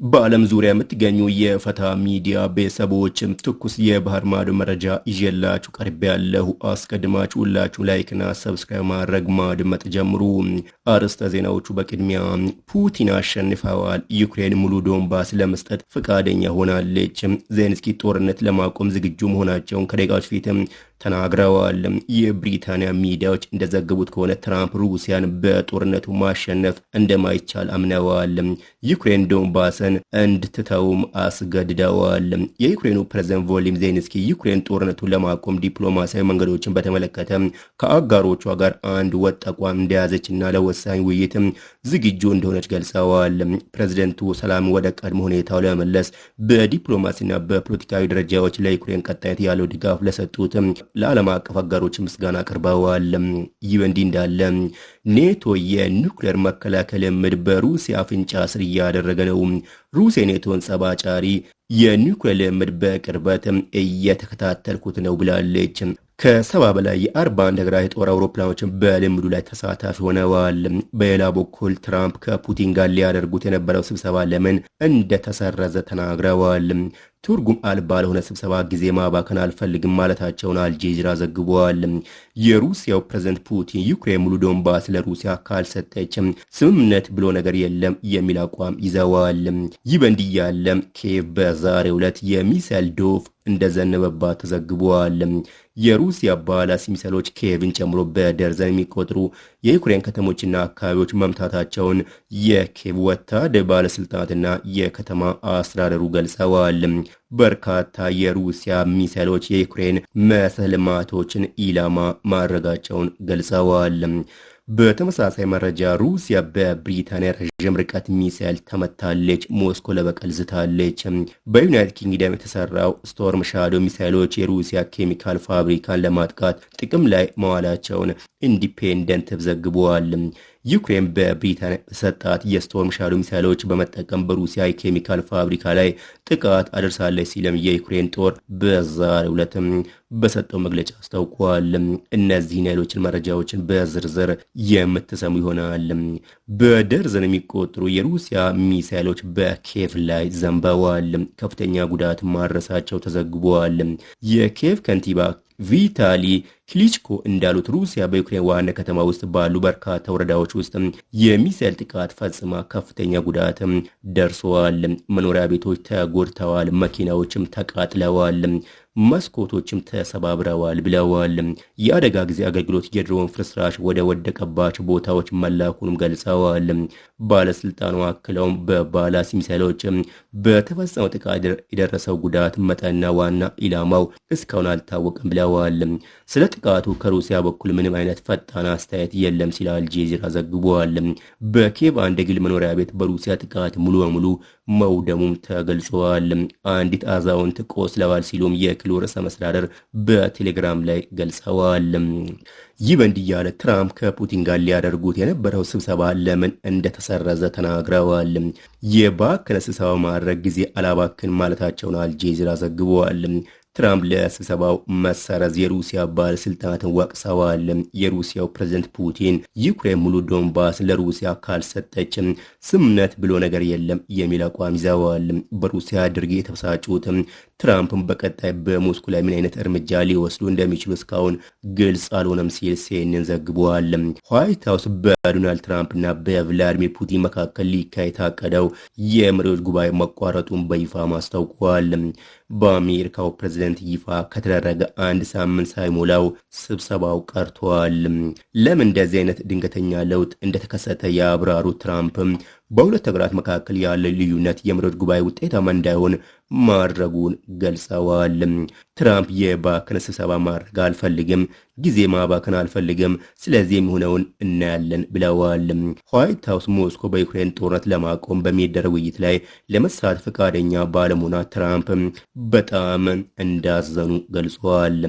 በዓለም ዙሪያ የምትገኙ የፈታ ሚዲያ ቤተሰቦችም ትኩስ የባህር ማዶ መረጃ ይዤላችሁ ቀርቤ ያለሁ። አስቀድማችሁ ሁላችሁ ላይክና ሰብስክራይብ ማድረግ ማድመጥ ጀምሩ። አርዕስተ ዜናዎቹ በቅድሚያ ፑቲን አሸንፈዋል። ዩክሬን ሙሉ ዶንባስ ለመስጠት ፈቃደኛ ሆናለች። ዜሌንስኪ ጦርነት ለማቆም ዝግጁ መሆናቸውን ከደቂቃዎች ፊትም ተናግረዋል። የብሪታንያ ሚዲያዎች እንደዘገቡት ከሆነ ትራምፕ ሩሲያን በጦርነቱ ማሸነፍ እንደማይቻል አምነዋል። ዩክሬን ዶንባስን እንድትተውም አስገድደዋል። የዩክሬኑ ፕሬዝዳንት ቮሎዲሚር ዜሌንስኪ ዩክሬን ጦርነቱን ለማቆም ዲፕሎማሲያዊ መንገዶችን በተመለከተ ከአጋሮቿ ጋር አንድ ወጥ አቋም እንደያዘችና ለወሳኝ ውይይት ዝግጁ እንደሆነች ገልጸዋል። ፕሬዝደንቱ ሰላም ወደ ቀድሞ ሁኔታው ለመመለስ በዲፕሎማሲና በፖለቲካዊ ደረጃዎች ለዩክሬን ቀጣይነት ያለው ድጋፍ ለሰጡት ለዓለም አቀፍ አጋሮች ምስጋና አቅርበዋል። ይህ በእንዲህ እንዳለ ኔቶ የኒውክሌር መከላከል ልምምድ በሩሲያ አፍንጫ ስር እያደረገ ነው። ሩሲያ ኔቶን ጸባጫሪ የኒውክሌር ልምምድ በቅርበት እየተከታተልኩት ነው ብላለች። ከ70 በላይ የ41 ሀገራት የጦር አውሮፕላኖችን በልምዱ ላይ ተሳታፊ ሆነዋል። በሌላ በኩል ትራምፕ ከፑቲን ጋር ሊያደርጉት የነበረው ስብሰባ ለምን እንደተሰረዘ ተናግረዋል። ትርጉም አልባ ለሆነ ስብሰባ ጊዜ ማባከን አልፈልግም ማለታቸውን አልጀዚራ ዘግቧል። የሩሲያው ፕሬዝዳንት ፑቲን ዩክሬን ሙሉ ዶንባስ ለሩሲያ ካልሰጠችም ስምምነት ብሎ ነገር የለም የሚል አቋም ይዘዋል። ይህ በእንዲህ ያለ ኪየቭ በዛሬው ዕለት የሚሳይል ዶፍ እንደዘነበባት ተዘግቧል። የሩሲያ ባላስቲክ ሚሳይሎች ኪየቭን ጨምሮ በደርዘን የሚቆጠሩ የዩክሬን ከተሞችና አካባቢዎች መምታታቸውን የኪየቭ ወታደራዊ ባለስልጣናትና የከተማ አስተዳደሩ ገልጸዋል። በርካታ የሩሲያ ሚሳይሎች የዩክሬን መሰረተ ልማቶችን ኢላማ ማድረጋቸውን ገልጸዋል። በተመሳሳይ መረጃ ሩሲያ በብሪታንያ ረዥም ርቀት ሚሳይል ተመታለች። ሞስኮ ለበቀል ዝታለች። በዩናይትድ ኪንግደም የተሰራው ስቶርም ሻዶ ሚሳይሎች የሩሲያ ኬሚካል ፋብሪካን ለማጥቃት ጥቅም ላይ መዋላቸውን ኢንዲፔንደንት ዘግቧል። ዩክሬን በብሪታንያ የተሰጣት የስቶርም ሻዶ ሚሳይሎች በመጠቀም በሩሲያ የኬሚካል ፋብሪካ ላይ ጥቃት አደርሳለች ሲልም የዩክሬን ጦር በዛሬው ዕለትም በሰጠው መግለጫ አስታውቋል። እነዚህን ሌሎችን መረጃዎችን በዝርዝር የምትሰሙ ይሆናል። በደርዘን የሚቆጠሩ የሩሲያ ሚሳይሎች በኪየቭ ላይ ዘንበዋል። ከፍተኛ ጉዳት ማድረሳቸው ተዘግቧል። የኪየቭ ከንቲባ ቪታሊ ክሊችኮ እንዳሉት ሩሲያ በዩክሬን ዋና ከተማ ውስጥ ባሉ በርካታ ወረዳዎች ውስጥ የሚሳይል ጥቃት ፈጽማ ከፍተኛ ጉዳት ደርሰዋል። መኖሪያ ቤቶች ተጎድተዋል፣ መኪናዎችም ተቃጥለዋል፣ መስኮቶችም ተሰባብረዋል ብለዋል። የአደጋ ጊዜ አገልግሎት የድሮን ፍርስራሽ ወደ ወደቀባቸው ቦታዎች መላኩንም ገልጸዋል። ባለስልጣኑ አክለውም በባላስቲክ ሚሳይሎች በተፈጸመው ጥቃት የደረሰው ጉዳት መጠንና ዋና ኢላማው እስካሁን አልታወቀም ብለዋል። ስለ ጥቃቱ ከሩሲያ በኩል ምንም አይነት ፈጣን አስተያየት የለም ሲል አልጀዚራ ዘግቧል። በኪየቭ አንድ የግል መኖሪያ ቤት በሩሲያ ጥቃት ሙሉ በሙሉ መውደሙም ተገልጿል። አንዲት አዛውንት ቆስለዋል ሲሉም የክልሉ ርዕሰ መስተዳድር በቴሌግራም ላይ ገልጸዋል። ይህ በእንዲህ ያለ ትራምፕ ከፑቲን ጋር ሊያደርጉት የነበረው ስብሰባ ለምን እንደተሰረዘ ተናግረዋል። የባከነ ስብሰባ ማድረግ ጊዜ አላባክን ማለታቸውን አልጀዚራ ዘግቧል። ትራምፕ ለስብሰባው መሰረዝ የሩሲያ ባለስልጣናትን ወቅሰዋል። የሩሲያው ፕሬዝዳንት ፑቲን ዩክሬን ሙሉ ዶንባስ ለሩሲያ ካልሰጠችም ስምምነት ብሎ ነገር የለም የሚል አቋም ይዘዋል። በሩሲያ ድርጊት የተበሳጩት ትራምፕን በቀጣይ በሞስኮ ላይ ምን አይነት እርምጃ ሊወስዱ እንደሚችሉ እስካሁን ግልጽ አልሆነም ሲል ሲኤንኤን ዘግቧል። ዋይት ሀውስ በዶናልድ ትራምፕና በቭላዲሚር ፑቲን መካከል ሊካሄድ የታቀደው የመሪዎች ጉባኤ መቋረጡን በይፋ ማስታውቋል። በአሜሪካው ፕሬዝዳንት ይፋ ከተደረገ አንድ ሳምንት ሳይሞላው ስብሰባው ቀርቷል። ለምን እንደዚህ አይነት ድንገተኛ ለውጥ እንደተከሰተ ያብራሩት ትራምፕ በሁለት ሀገራት መካከል ያለ ልዩነት የመሪዎች ጉባኤ ውጤታማ እንዳይሆን ማድረጉን ገልጸዋል። ትራምፕ የባከነ ስብሰባ ማድረግ አልፈልግም፣ ጊዜ ማባከን አልፈልግም፣ ስለዚህ የሚሆነውን እናያለን ብለዋል። ዋይት ሀውስ ሞስኮ በዩክሬን ጦርነት ለማቆም በሚደረግ ውይይት ላይ ለመሳተፍ ፈቃደኛ ባለመሆኗ ትራምፕ በጣም እንዳዘኑ ገልጸዋል።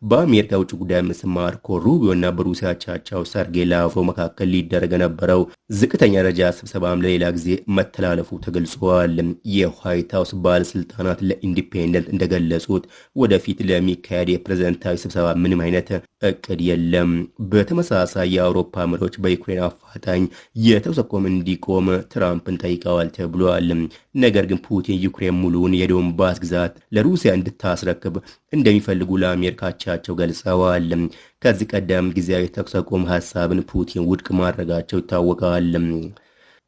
በአሜሪካ ውጭ ጉዳይ ሚኒስትር ማርኮ ሩቢዮ እና በሩሲያ አቻቸው ሰርጌይ ላቭሮቭ መካከል ሊደረግ የነበረው ዝቅተኛ ደረጃ ስብሰባም ለሌላ ጊዜ መተላለፉ ተገልጿል። የዋይት ሀውስ ባለስልጣናት ለኢንዲፔንደንት እንደገለጹት ወደፊት ለሚካሄድ የፕሬዝዳንታዊ ስብሰባ ምንም አይነት እቅድ የለም። በተመሳሳይ የአውሮፓ መሪዎች በዩክሬን አፋጣኝ የተኩስ አቁም እንዲቆም ትራምፕን ጠይቀዋል ተብሏል። ነገር ግን ፑቲን ዩክሬን ሙሉውን የዶንባስ ግዛት ለሩሲያ እንድታስረክብ እንደሚፈልጉ ለአሜሪካ አቻቸው ገልጸዋል። ከዚህ ቀደም ጊዜያዊ የተኩስ አቁም ሀሳብን ፑቲን ውድቅ ማድረጋቸው ይታወቃል።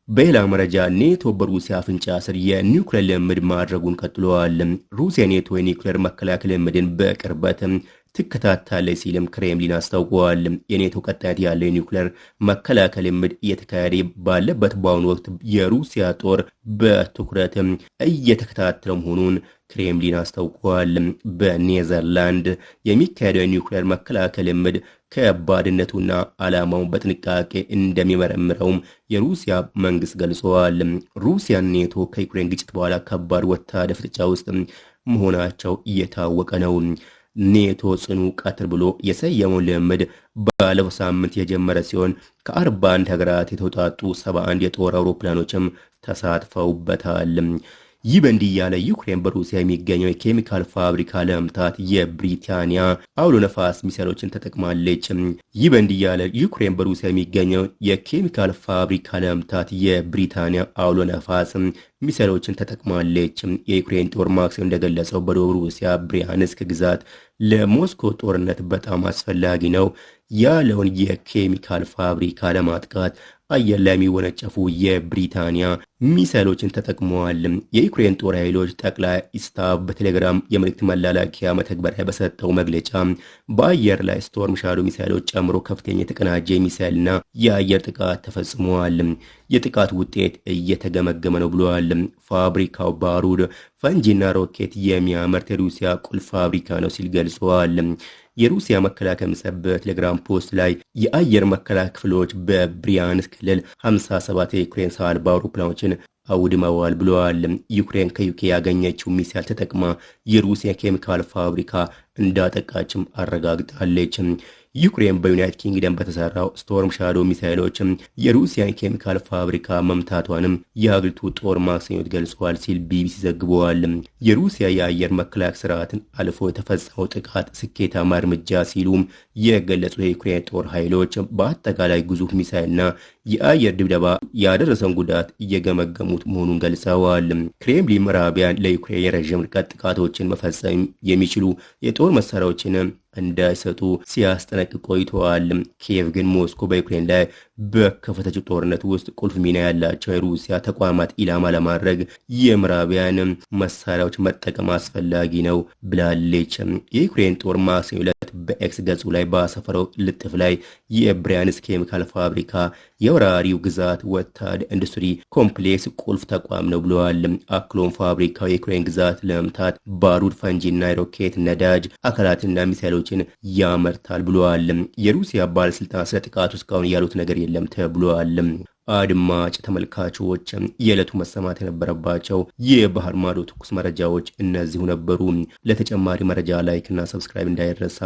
በሌላ መረጃ ኔቶ በሩሲያ አፍንጫ ስር የኒውክሌር ልምምድ ማድረጉን ቀጥሏል። ሩሲያ ኔቶ የኒውክሌር መከላከል ልምምድን በቅርበት ትከታተላለች ሲልም ክሬምሊን አስታውቋል። የኔቶ ቀጣይነት ያለው የኒውክሌር መከላከል ልምምድ እየተካሄደ ባለበት በአሁኑ ወቅት የሩሲያ ጦር በትኩረት እየተከታተለ መሆኑን ክሬምሊን አስታውቋል። በኔዘርላንድ የሚካሄደው የኒውክሌር መከላከል ልምምድ ከባድነቱና ዓላማውን በጥንቃቄ እንደሚመረምረውም የሩሲያ መንግስት ገልጸዋል። ሩሲያ ኔቶ ከዩክሬን ግጭት በኋላ ከባድ ወታደራዊ ፍጥጫ ውስጥ መሆናቸው እየታወቀ ነው። ኔቶ ጽኑ ቀትር ብሎ የሰየመውን ልምምድ ባለፈው ሳምንት የጀመረ ሲሆን ከ41 ሀገራት የተውጣጡ 71 የጦር አውሮፕላኖችም ተሳትፈውበታል። ይህ በእንዲህ ያለ ዩክሬን በሩሲያ የሚገኘው የኬሚካል ፋብሪካ ለመምታት የብሪታንያ አውሎ ነፋስ ሚሳይሎችን ተጠቅማለች። ይህ በእንዲህ ያለ ዩክሬን በሩሲያ የሚገኘው የኬሚካል ፋብሪካ ለመምታት የብሪታንያ አውሎ ነፋስ ሚሳይሎችን ተጠቅማለች። የዩክሬን ጦር ማክሰኞ እንደገለጸው በደቡብ ሩሲያ ብሪያንስክ ግዛት ለሞስኮ ጦርነት በጣም አስፈላጊ ነው ያለውን የኬሚካል ፋብሪካ ለማጥቃት አየር ላይ የሚወነጨፉ የብሪታንያ ሚሳይሎችን ተጠቅመዋል። የዩክሬን ጦር ኃይሎች ጠቅላይ ስታፍ በቴሌግራም የመልእክት መላላኪያ መተግበሪያ በሰጠው መግለጫ በአየር ላይ ስቶርም ሻዶ ሚሳይሎች ጨምሮ ከፍተኛ የተቀናጀ ሚሳይልና የአየር ጥቃት ተፈጽመዋል። የጥቃት ውጤት እየተገመገመ ነው ብለዋል። ፋብሪካው ባሩድ፣ ፈንጂና ሮኬት የሚያመርት የሩሲያ ቁልፍ ፋብሪካ ነው ሲል ገልጸዋል። የሩሲያ መከላከያ ሚኒስቴር በቴሌግራም ፖስት ላይ የአየር መከላከያ ክፍሎች በብሪያንስክ ክልል 57 የዩክሬን ሰው አልባ አውሮፕላኖችን አውድመዋል ብለዋል። ዩክሬን ከዩኬ ያገኘችው ሚሳይል ተጠቅማ የሩሲያ ኬሚካል ፋብሪካ እንዳጠቃችም አረጋግጣለች። ዩክሬን በዩናይትድ ኪንግደም በተሰራው ስቶርም ሻዶ ሚሳይሎች የሩሲያን ኬሚካል ፋብሪካ መምታቷንም የሀገሪቱ ጦር ማክሰኞ ገልጿል ሲል ቢቢሲ ዘግቧል። የሩሲያ የአየር መከላከያ ስርዓትን አልፎ የተፈጸመው ጥቃት ስኬታማ እርምጃ ሲሉም የገለጹ የዩክሬን ጦር ኃይሎች በአጠቃላይ ግዙፍ ሚሳይልና የአየር ድብደባ ያደረሰውን ጉዳት እየገመገሙት መሆኑን ገልጸዋል። ክሬምሊን ምዕራባውያን ለዩክሬን የረዥም ርቀት ጥቃቶችን መፈጸም የሚችሉ የጦር መሳሪያዎችን እንዳይሰጡ ሲያስጠነቅቅ ቆይተዋል። ኪየቭ ግን ሞስኮ በዩክሬን ላይ በከፈተችው ጦርነት ውስጥ ቁልፍ ሚና ያላቸው የሩሲያ ተቋማት ኢላማ ለማድረግ የምዕራባውያን መሳሪያዎች መጠቀም አስፈላጊ ነው ብላለች። የዩክሬን ጦር ማክሰኞ ዕለት በኤክስ ገጹ ላይ ባሰፈረው ልጥፍ ላይ የብሪያንስክ ኬሚካል ፋብሪካ የወራሪው ግዛት ወታደራዊ ኢንዱስትሪ ኮምፕሌክስ ቁልፍ ተቋም ነው ብለዋል። አክሎም ፋብሪካው የዩክሬን ግዛት ለመምታት ባሩድ፣ ፈንጂና የሮኬት ነዳጅ አካላትና ሚሳይሎችን ያመርታል ብለዋል። የሩሲያ ባለስልጣን ስለ ጥቃቱ እስካሁን ያሉት ነገር የለም ተብሏል። አድማጭ ተመልካቾች የዕለቱ መሰማት የነበረባቸው የባህር ማዶ ትኩስ መረጃዎች እነዚሁ ነበሩ። ለተጨማሪ መረጃ ላይክ እና ሰብስክራይብ እንዳይረሳ።